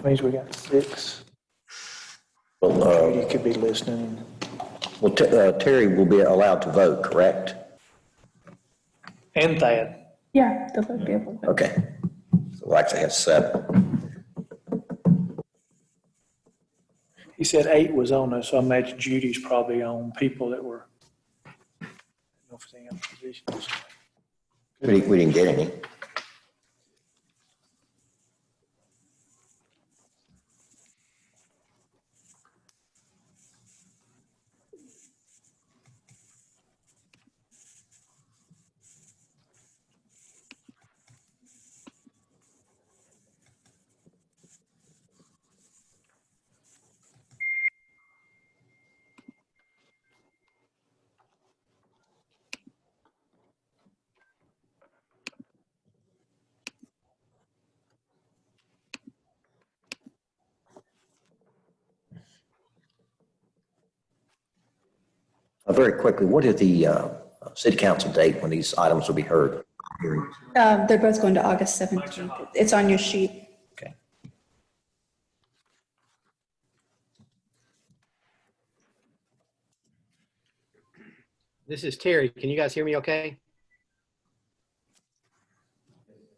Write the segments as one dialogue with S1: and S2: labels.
S1: Means we got 6.
S2: Well,
S1: Judy could be listening.
S2: well, Terry will be allowed to vote, correct?
S1: And Thad.
S3: Yeah, they'll both be able to vote.
S2: Okay. So we'll actually have 7.
S1: He said 8 was on us, so I imagine Judy's probably on people that were, I don't know if it's any other positions.
S2: We didn't get any. Very quickly, what is the city council date when these items will be heard? Hearings?
S3: They're both going to August 17th. It's on your sheet.
S2: Okay.
S4: This is Terry. Can you guys hear me okay?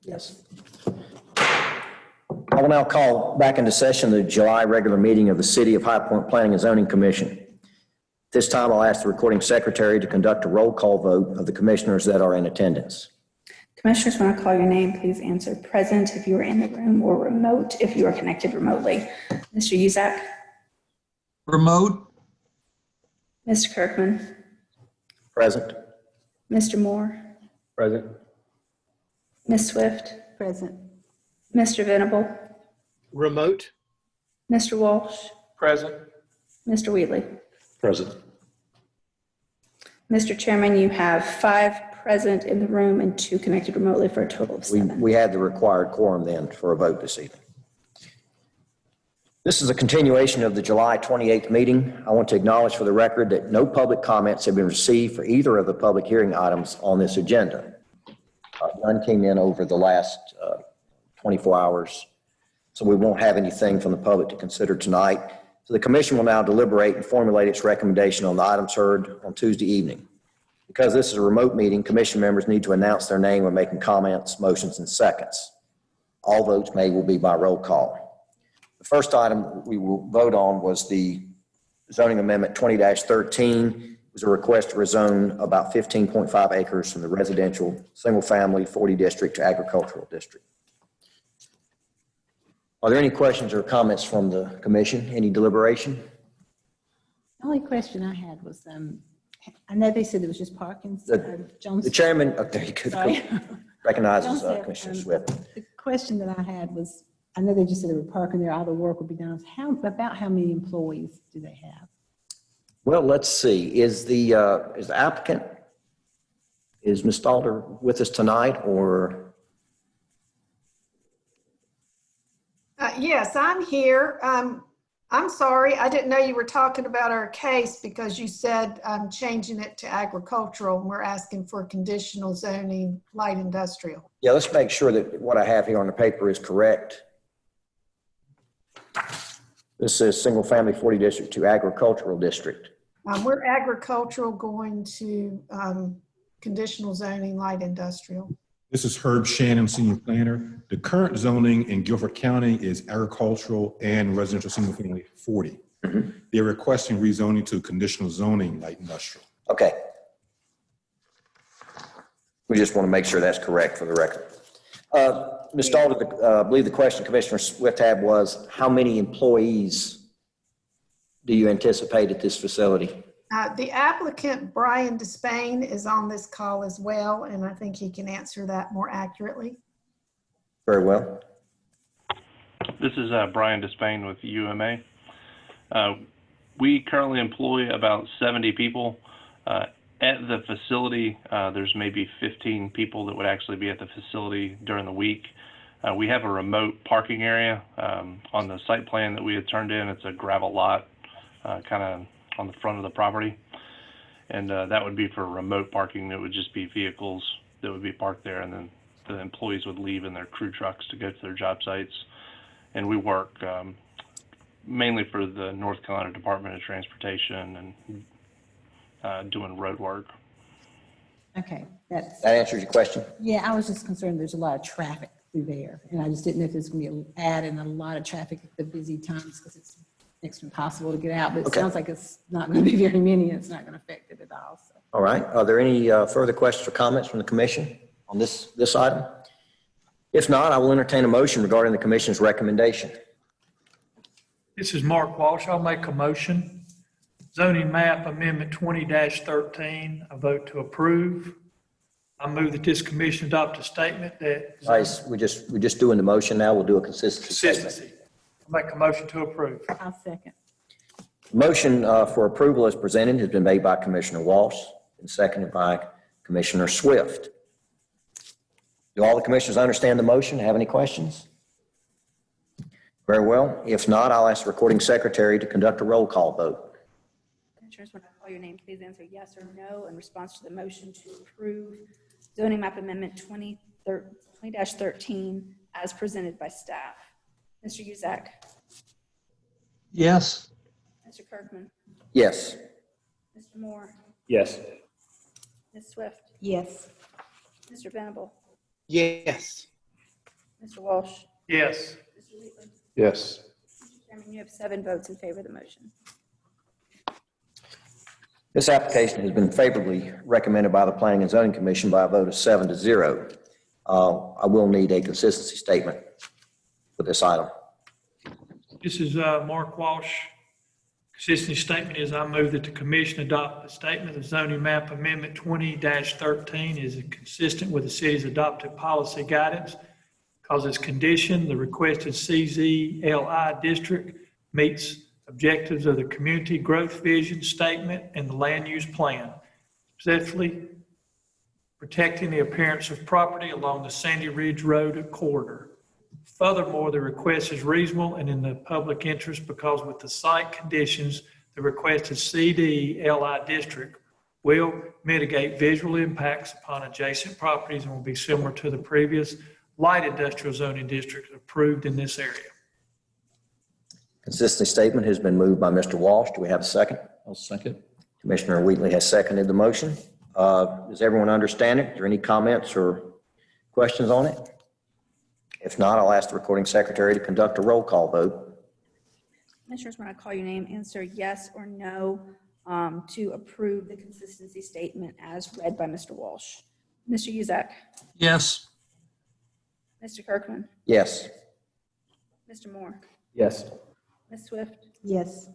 S2: Yes. I will now call back into session the July regular meeting of the City of High Point Planning and Zoning Commission. This time, I'll ask the recording secretary to conduct a roll call vote of the commissioners that are in attendance.
S3: Commissioners, when I call your name, please answer present if you are in the room or remote if you are connected remotely. Mr. Uzak?
S5: Remote.
S3: Mr. Kirkman?
S2: Present.
S3: Mr. Moore?
S2: Present.
S3: Ms. Swift?
S6: Present.
S3: Mr. Venable?
S4: Remote.
S3: Mr. Walsh?
S1: Present.
S3: Mr. Wheatley?
S2: Present.
S3: Mr. Chairman, you have 5 present in the room and 2 connected remotely for a total of 7.
S2: We have the required quorum then for a vote this evening. This is a continuation of the July 28th meeting. I want to acknowledge for the record that no public comments have been received for either of the public hearing items on this agenda. None came in over the last 24 hours, so we won't have anything from the public to consider tonight. So the commission will now deliberate and formulate its recommendation on the items heard on Tuesday evening. Because this is a remote meeting, commission members need to announce their name when making comments, motions, and seconds. All votes made will be by roll call. The first item we will vote on was the zoning amendment 20-13. It was a request to rezone about 15.5 acres from the residential single-family 40 district to agricultural district. Are there any questions or comments from the commission? Any deliberation?
S6: The only question I had was, I know they said it was just parking.
S2: The chairman, there you go, recognizes Commissioner Swift.
S6: The question that I had was, I know they just said they were parking there, all the work would be done. About how many employees do they have?
S2: Well, let's see. Is the applicant, is Ms. Stalder with us tonight, or?
S7: Yes, I'm here. I'm sorry, I didn't know you were talking about our case because you said changing it to agricultural and we're asking for conditional zoning light industrial.
S2: Yeah, let's make sure that what I have here on the paper is correct. This says single family 40 district to agricultural district.
S7: We're agricultural going to conditional zoning light industrial.
S8: This is Herb Shannon, senior planner. The current zoning in Guilford County is agricultural and residential single family 40.
S2: Mm-hmm.
S8: They're requesting rezoning to conditional zoning light industrial.
S2: Okay. We just want to make sure that's correct for the record. Ms. Stalder, I believe the question Commissioner Swift had was, how many employees do you anticipate at this facility?
S7: The applicant, Brian Despain, is on this call as well, and I think he can answer that more accurately.
S2: Very well.
S9: This is Brian Despain with UMA. We currently employ about 70 people. At the facility, there's maybe 15 people that would actually be at the facility during the week. We have a remote parking area on the site plan that we had turned in. It's a gravel lot kind of on the front of the property. And that would be for remote parking. That would just be vehicles that would be parked there, and then the employees would leave in their crew trucks to go to their job sites. And we work mainly for the North Carolina Department of Transportation and doing road work.
S6: Okay, that's,
S2: That answers your question?
S6: yeah, I was just concerned there's a lot of traffic through there. And I just didn't know if there's going to be adding a lot of traffic at the busy times because it's next to impossible to get out. But it
S2: Okay.
S6: sounds like it's not going to be very many and it's not going to affect it at all. So.
S2: All right. Are there any further questions or comments from the commission on this item? If not, I will entertain a motion regarding the commission's recommendation.
S1: This is Mark Walsh. I'll make a motion. Zoning map amendment 20-13, I vote to approve. I move that this commission adopt a statement that.
S2: Guys, we're just doing the motion now. We'll do a consistency statement.
S1: Consistency. I make a motion to approve.
S6: I'll second.
S2: Motion for approval as presented has been made by Commissioner Walsh and seconded by Commissioner Swift. Do all the commissioners understand the motion? Have any questions? Very well. If not, I'll ask the recording secretary to conduct a roll call vote.
S3: Commissioners, when I call your name, please answer yes or no in response to the motion to approve zoning map amendment 20-13 as presented by staff. Mr. Uzak.
S5: Yes.
S3: Mr. Kirkman.
S2: Yes.
S3: Mr. Moore.
S1: Yes.
S3: Ms. Swift.
S6: Yes.
S3: Mr. Venable.
S4: Yes.
S3: Mr. Walsh.
S1: Yes.
S3: Mr. Wheatley.
S8: Yes.
S3: Mr. Chairman, you have 7 votes in favor of the motion.
S2: This application has been favorably recommended by the Planning and Zoning Commission by a vote of 7-0. I will need a consistency statement for this item.
S1: This is Mark Walsh. Consistency statement is I move that the commission adopt the statement of zoning map amendment 20-13 is consistent with the city's adopted policy guidance. Because its condition, the requested CZLI district meets objectives of the community growth vision statement and the land use plan, specifically protecting the appearance of property along the Sandy Ridge Road corridor. Furthermore, the request is reasonable and in the public interest because with the site conditions, the requested CDLI district will mitigate visual impacts upon adjacent properties and will be similar to the previous light industrial zoning district approved in this area.
S2: Consistency statement has been moved by Mr. Walsh. Do we have a second?
S8: I'll second.
S2: Commissioner Wheatley has seconded the motion. Does everyone understand it? Are there any comments or questions on it? If not, I'll ask the recording secretary to conduct a roll call vote.
S3: Commissioners, when I call your name, answer yes or no to approve the consistency statement as read by Mr. Walsh. Mr. Uzak.
S5: Yes.
S3: Mr. Kirkman.
S2: Yes.
S3: Mr. Moore.
S1: Yes.
S3: Ms. Swift.
S6: Yes.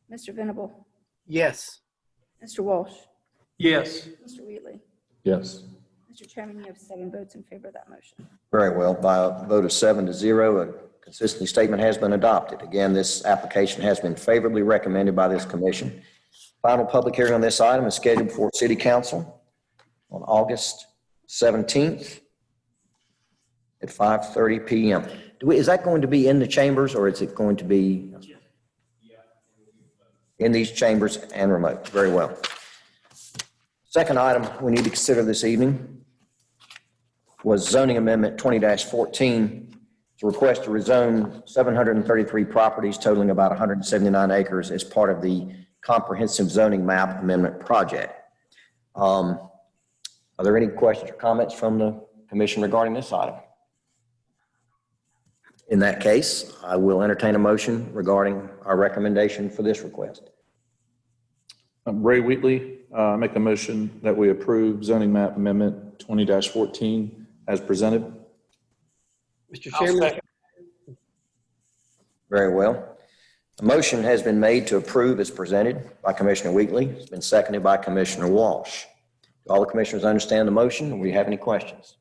S3: Mr. Venable.
S4: Yes.
S3: Mr. Walsh.
S1: Yes.
S3: Mr. Wheatley.
S8: Yes.
S3: Mr. Chairman, you have 7 votes in favor of that motion.
S2: Very well. By a vote of 7-0, a consistency statement has been adopted. Again, this application has been favorably recommended by this commission. Final public hearing on this item is scheduled before City Council on August 17th at 5:30 p.m. Is that going to be in the chambers or is it going to be in these chambers and remote? Very well. Second item we need to consider this evening was zoning amendment 20-14 to request to rezone 733 properties totaling about 179 acres as part of the comprehensive zoning map amendment project. Are there any questions or comments from the commission regarding this item? In that case, I will entertain a motion regarding our recommendation for this request.
S10: Ray Wheatley, make a motion that we approve zoning map amendment 20-14 as presented.
S4: Mr. Chairman,
S2: Very well. A motion has been made to approve as presented by Commissioner Wheatley. It's been seconded by Commissioner Walsh. Do all the commissioners understand the motion? Do we have any questions?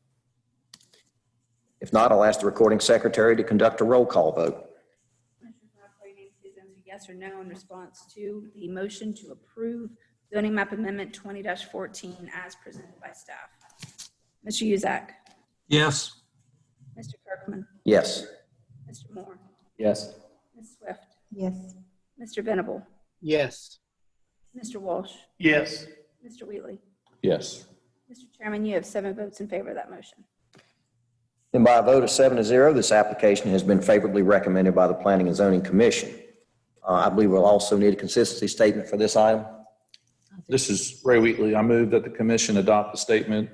S2: If not, I'll ask the recording secretary to conduct a roll call vote.
S3: Commissioners, when I call your name, please answer yes or no in response to the motion to approve zoning map amendment 20-14 as presented by staff. Mr. Uzak.
S5: Yes.
S3: Mr. Kirkman.
S2: Yes.
S3: Mr. Moore.
S10: Yes.
S3: Ms. Swift.
S6: Yes.
S3: Mr. Venable.
S4: Yes.
S3: Mr. Walsh.
S1: Yes.
S3: Mr. Wheatley.
S10: Yes.
S3: Mr. Chairman, you have 7 votes in favor of that motion.
S2: And by a vote of 7-0, this application has been favorably recommended by the Planning and Zoning Commission. I believe we'll also need a consistency statement for this item.
S10: This is Ray Wheatley. I move that the commission adopt the statement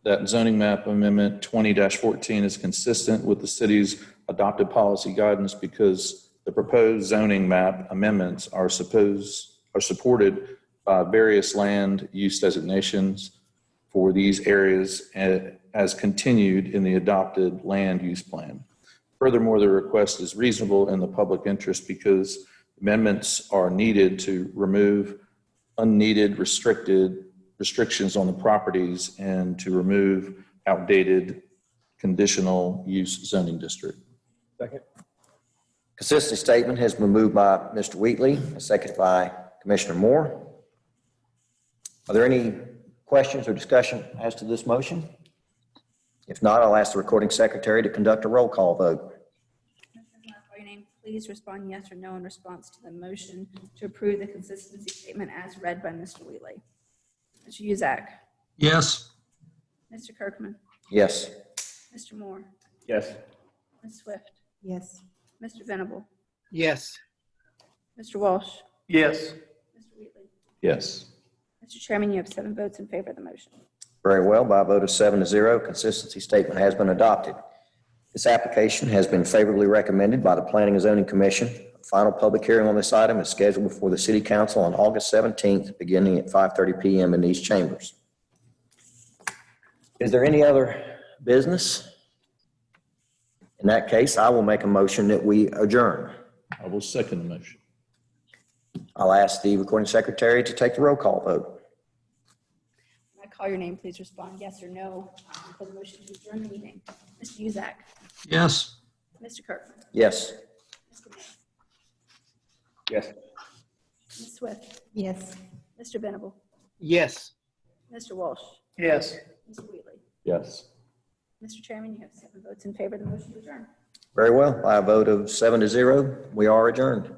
S10: that zoning map amendment 20-14 is consistent with the city's adopted policy guidance because the proposed zoning map amendments are supported by various land use designations for these areas as continued in the adopted land use plan. Furthermore, the request is reasonable in the public interest because amendments are needed to remove unneeded restrictions on the properties and to remove outdated conditional use zoning district.
S4: Second.
S2: Consistency statement has been moved by Mr. Wheatley, seconded by Commissioner Moore. Are there any questions or discussion as to this motion? If not, I'll ask the recording secretary to conduct a roll call vote.
S3: Commissioners, when I call your name, please respond yes or no in response to the motion to approve the consistency statement as read by Mr. Wheatley. Mr. Uzak.
S5: Yes.
S3: Mr. Kirkman.
S2: Yes.
S3: Mr. Moore.
S10: Yes.
S3: Ms. Swift.
S6: Yes.
S3: Mr. Venable.
S4: Yes.
S3: Mr. Walsh.
S1: Yes.
S3: Mr. Wheatley.
S10: Yes.
S3: Mr. Chairman, you have 7 votes in favor of the motion.
S2: Very well. By a vote of 7-0, consistency statement has been adopted. This application has been favorably recommended by the Planning and Zoning Commission. A final public hearing on this item is scheduled before the City Council on August 17th, beginning at 5:30 p.m. in these chambers. Is there any other business? In that case, I will make a motion that we adjourn.
S10: I will second the motion.
S2: I'll ask the recording secretary to take the roll call vote.
S3: When I call your name, please respond yes or no for the motion to adjourn the meeting. Mr. Uzak.
S5: Yes.
S3: Mr. Kirkman.
S2: Yes.
S3: Mr. Moore.
S10: Yes.
S3: Ms. Swift.
S6: Yes.
S3: Mr. Venable.
S4: Yes.
S3: Mr. Walsh.
S1: Yes.
S3: Mr. Wheatley.
S10: Yes.
S3: Mr. Chairman, you have 7 votes in favor of the motion to adjourn.
S2: Very well. By a vote of 7-0, we are adjourned.